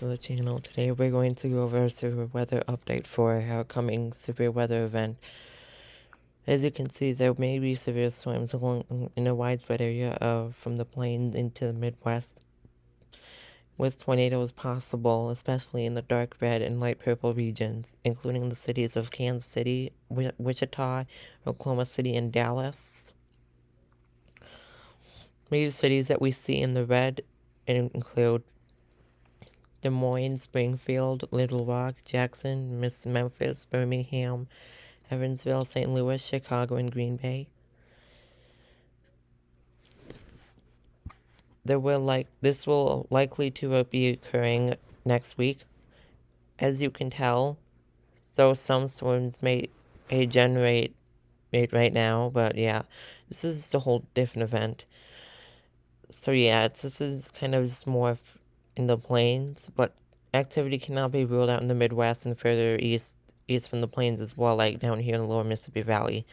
the channel. Today we're going to go over a severe weather update for our coming severe weather event. As you can see, there may be severe storms along in a widespread area from the plains into the Midwest, with tornadoes possible, especially in the dark red and light purple regions, including the cities of Kansas City, Wichita, Oklahoma City, and Dallas. Major cities that we see in the red include Des Moines, Springfield, Little Rock, Jackson, Memphis, Birmingham, Evansville, St. Louis, Chicago, and Green Bay. This will likely to be occurring next week. As you can tell, though some storms may generate it right now, but yeah, this is just a whole different event. So yeah, this is kind of just more in the plains, but activity cannot be ruled out in the Midwest and further east from the plains as well, like down here in the lower Mississippi Valley.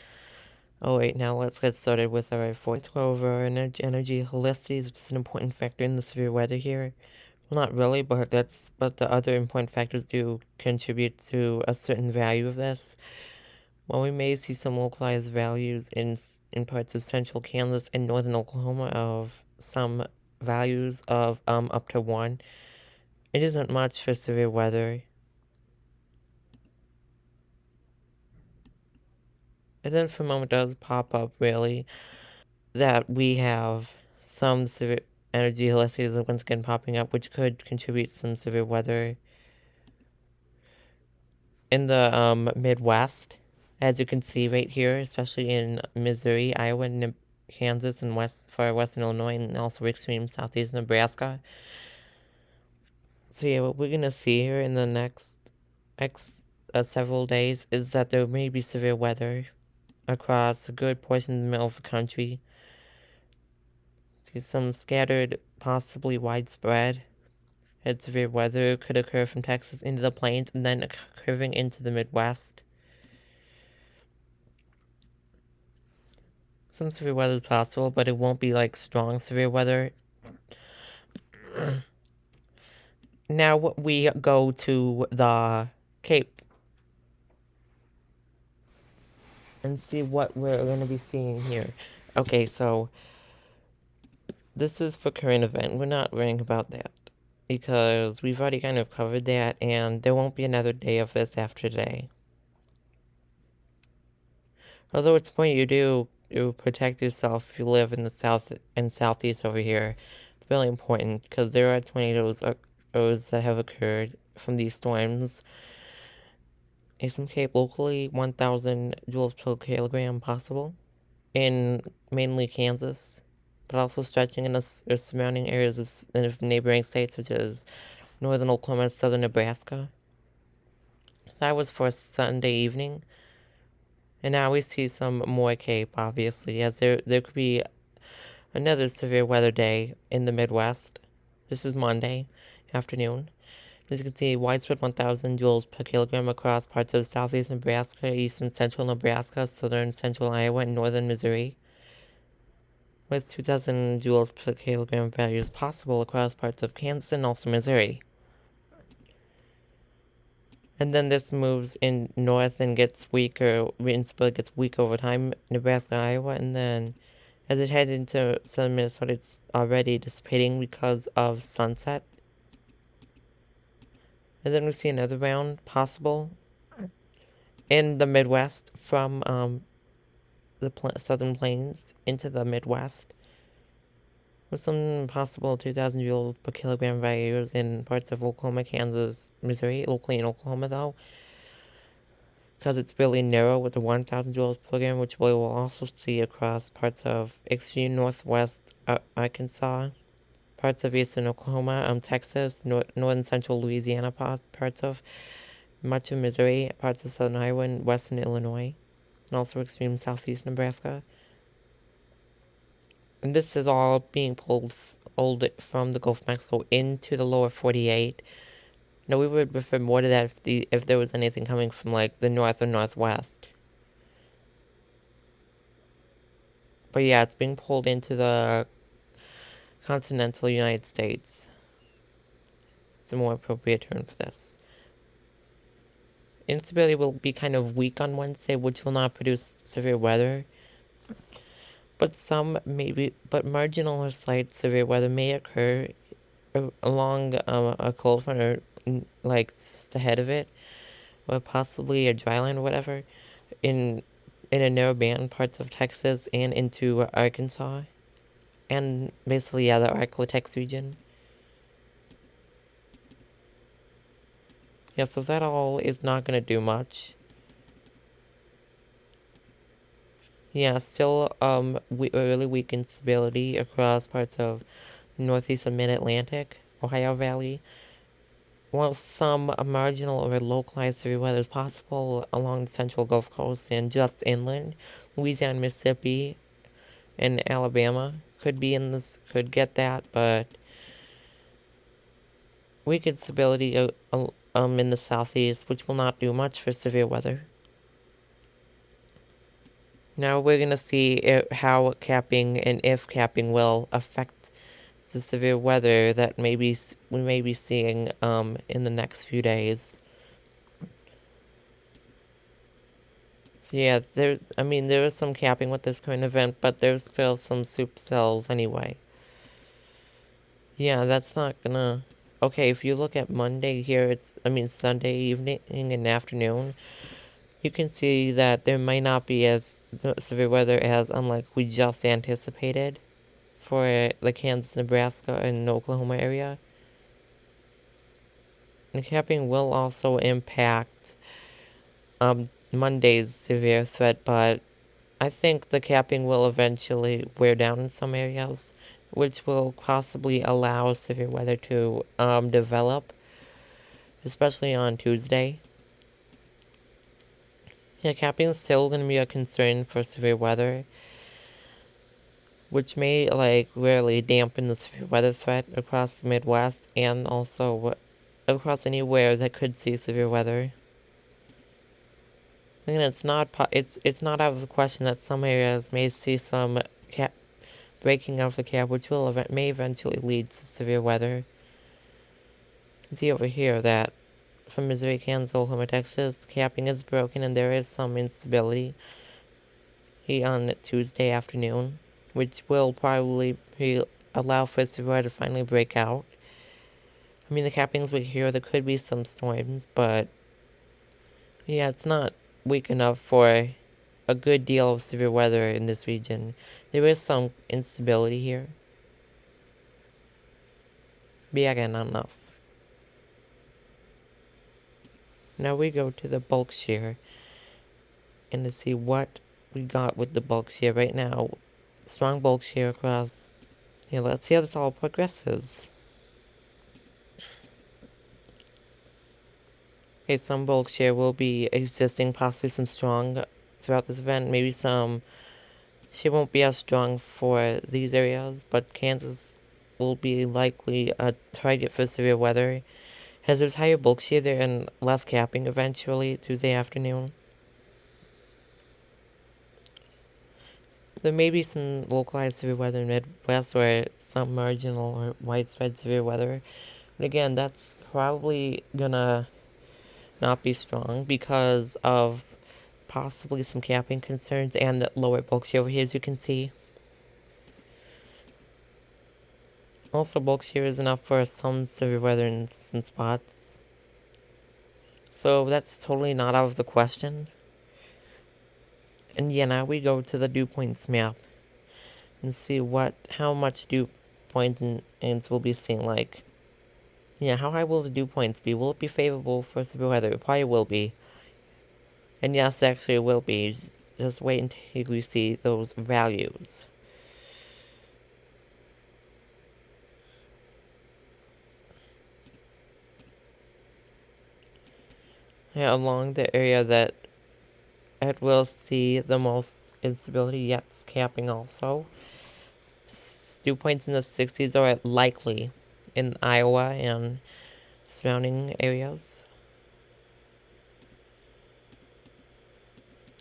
Alright, now let's get started with our report. Let's go over energy helicity, which is an important factor in the severe weather here. Well, not really, but the other important factors do contribute to a certain value of this. While we may see some localized values in parts of central Kansas and northern Oklahoma of some values of up to 1, it isn't much for severe weather. And then for a moment does pop up really that we have some severe energy helicity once again popping up, which could contribute some severe weather in the Midwest, as you can see right here, especially in Missouri, Iowa, Kansas, and far western Illinois, and also extreme southeast Nebraska. So yeah, what we're gonna see here in the next several days is that there may be severe weather across a good portion of the middle of the country. See some scattered, possibly widespread severe weather could occur from Texas into the plains and then curving into the Midwest. Some severe weather is possible, but it won't be like strong severe weather. Now we go to the Cape and see what we're going to be seeing here. Okay, so this is for current event. We're not worrying about that because we've already kind of covered that, and there won't be another day of this after today. Although it's important you protect yourself if you live in the south and southeast over here. It's really important because there are tornadoes that have occurred from these storms. Some Cape locally, 1,000 joules per kilogram possible in mainly Kansas, but also stretching in the surrounding areas of neighboring states such as northern Oklahoma and southern Nebraska. That was for Sunday evening. And now we see some more Cape, obviously, as there could be another severe weather day in the Midwest. This is Monday afternoon. As you can see, widespread 1,000 joules per kilogram across parts of southeast Nebraska, eastern central Nebraska, southern central Iowa, and northern Missouri, with 2,000 joules per kilogram values possible across parts of Kansas and also Missouri. And then this moves in north and gets weaker, gets weak over time, Nebraska, Iowa, and then as it heads into southern Minnesota, it's already dissipating because of sunset. And then we see another round possible in the Midwest from the southern plains into the Midwest, with some possible 2,000 joules per kilogram values in parts of Oklahoma, Kansas, Missouri, locally in Oklahoma though, because it's really narrow with the 1,000 joules per kilogram, which we will also see across parts of extreme northwest Arkansas, parts of eastern Oklahoma, Texas, northern central Louisiana, parts of much of Missouri, parts of southern Iowa, and western Illinois, and also extreme southeast Nebraska. And this is all being pulled from the Gulf of Mexico into the lower 48. Now, we would refer more to that if there was anything coming from like the north or northwest. But yeah, it's being pulled into the continental United States. the more appropriate term for this. Instability will be kind of weak on Wednesday, which will not produce severe weather. But marginal or slight severe weather may occur along a cold front or like just ahead of it, or possibly a dry line or whatever, in a narrow band parts of Texas and into Arkansas, and basically the Arklatex region. Yeah, so that all is not gonna do much. Yeah, still really weak instability across parts of northeast and mid-Atlantic, Ohio Valley. While some marginal or localized severe weather is possible along the central Gulf Coast and just inland, Louisiana, Mississippi, and Alabama could get that, but weak instability in the southeast, which will not do much for severe weather. Now we're gonna see how capping and if capping will affect the severe weather that we may be seeing in the next few days. So yeah, there is some capping with this current event, but there's still some supercells anyway. Yeah, that's not gonna... Okay, if you look at Monday here, Sunday evening and afternoon, you can see that there might not be as severe weather as unlike we just anticipated for the Kansas, Nebraska, and Oklahoma area. And capping will also impact Monday's severe threat, but I think the capping will eventually wear down in some areas, which will possibly allow severe weather to develop, especially on Tuesday. Yeah, capping is still going to be a concern for severe weather, which may really dampen the severe weather threat across the Midwest and also across anywhere that could see severe weather. And it's not out of the question that some areas may see some breaking of the cap, which may eventually lead to severe weather. You can see over here that from Missouri, Kansas, Oklahoma, Texas, capping is broken and there is some instability on Tuesday afternoon, which will probably allow for severe weather to finally break out. The cappings we hear, there could be some storms, but yeah, it's not weak enough for a good deal of severe weather in this region. There is some instability here. But yeah, again, not enough. Now we go to the bulk shear and to see what we got with the bulk shear right now. Strong bulk shear across. Yeah, let's see how this all progresses. Okay, some bulk shear will be existing, possibly some strong throughout this event. Maybe some she won't be as strong for these areas, but Kansas will be likely a target for severe weather, as there's higher bulk shear there and less capping eventually Tuesday afternoon. There may be some localized severe weather in the Midwest or some marginal or widespread severe weather. But again, that's probably gonna not be strong because of possibly some capping concerns and lower bulk shear over here, as you can see. Also, bulk shear is enough for some severe weather in some spots. So that's totally not out of the question. And yeah, now we go to the dew points map and see how much dew points we'll be seeing. Yeah, how high will the dew points be? Will it be favorable for severe weather? It probably will be. And yes, actually it will be. Just wait until you see those values. Yeah, along the area that it will see the most instability, yes, capping also. Dew points in the 60s are likely in Iowa and surrounding areas.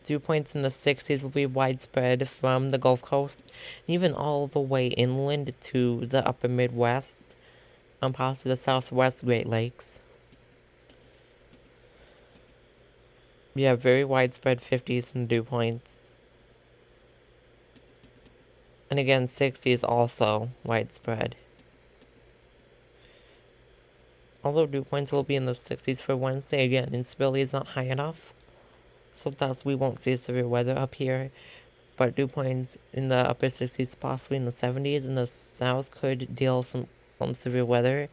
Dew points in the 60s will be widespread from the Gulf Coast, even all the way inland to the upper Midwest. possibly the southwest Great Lakes. We have very widespread 50s and dew points. And again, 60s also widespread. Although dew points will be in the 60s for Wednesday, again, instability is not high enough. So thus we won't see severe weather up here. But dew points in the upper 60s, possibly in the 70s in the south, could deal some severe weather.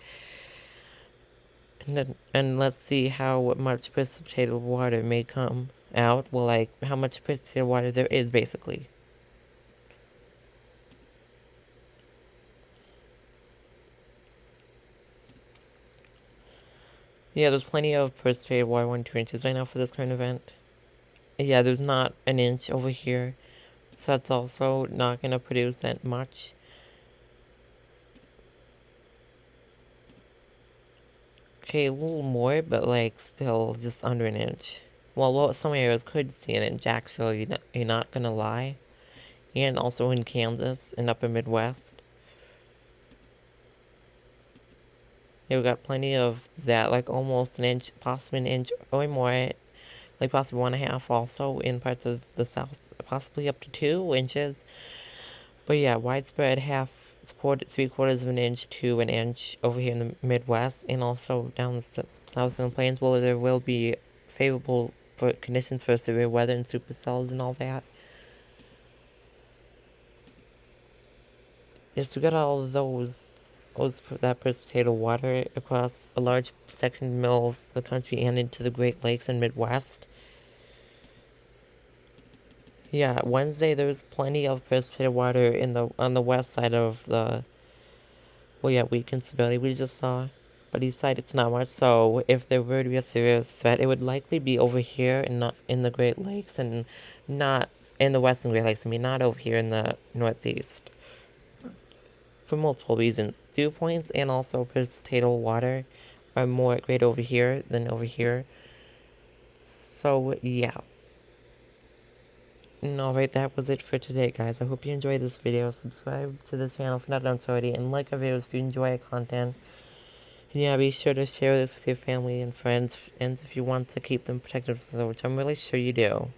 And let's see how much precipitated water may come out. Well, like, how much precipitated water there is, basically. Yeah, there's plenty of precipitated water, 1-2 inches right now for this current event. Yeah, there's not an inch over here, so that's also not going to produce that much. Okay, a little more, but like still just under an inch. Well, some areas could see an inch, actually, you're not going to lie. And also in Kansas and upper Midwest. Yeah, we got plenty of that, like almost an inch, possibly an inch or more, like possibly 1.5 also in parts of the south, possibly up to 2 inches. But yeah, widespread half, three-quarters of an inch to an inch over here in the Midwest, and also down the southern plains, where there will be favorable for conditions for severe weather and supercells and all that. Yes, we got all of that precipitated water across a large section in the middle of the country and into the Great Lakes and Midwest. Yeah, Wednesday there's plenty of precipitated water on the west side of the, well, yeah, weak instability we just saw. But east side it's not much, so if there were to be a severe threat, it would likely be over here and not in the Great Lakes, and not in the western Great Lakes. I mean, not over here in the northeast. For multiple reasons. Dew points and also precipitated water are more great over here than over here. So, yeah. Alright, that was it for today, guys. I hope you enjoyed this video. Subscribe to this channel if you're not done so already, and like our videos if you enjoy our content. And yeah, be sure to share this with your family and friends if you want to keep them protected from the, which I'm really sure you do.